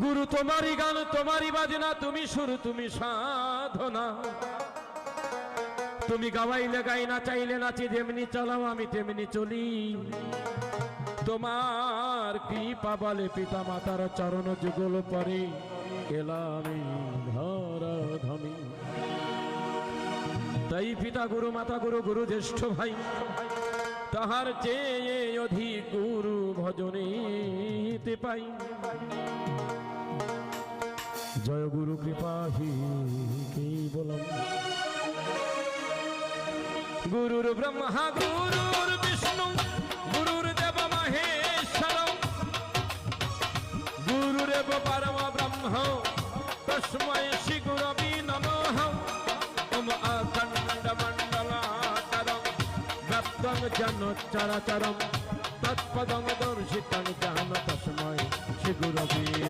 গুরু তোমারই গান তোমারই বাজনা, তুমি সুর তুমি সাধনা। তুমি গাওয়াইলে গাই, না চাইলে নাচি, যেমনি চালাও আমি তেমনি চলি। তোমার কৃপা বলে পিতা মাতার চরণ যুগল পরে এলাম ধরা ধামি। তাই পিতা গুরু মাতা গুরু গুরু জ্যেষ্ঠ ভাই, তাহার চেয়ে অধিক গুরু ভজনেতে পাই। জয় গুরু কৃপা হি কেবলম। গুরুর ব্রহ্মা গুরুর বিষ্ণু গুরুর দেব মহেশ্বর, গুরুরেব পরম ব্রহ্ম তস্मै শ্রী গুরবে নমঃ। ওম অখণ্ড মণ্ডলাকারং ব্যাপ্তং যেন চরাচরং তৎপদং দর্শিতং যেন তস্मै শ্রী গুরবে।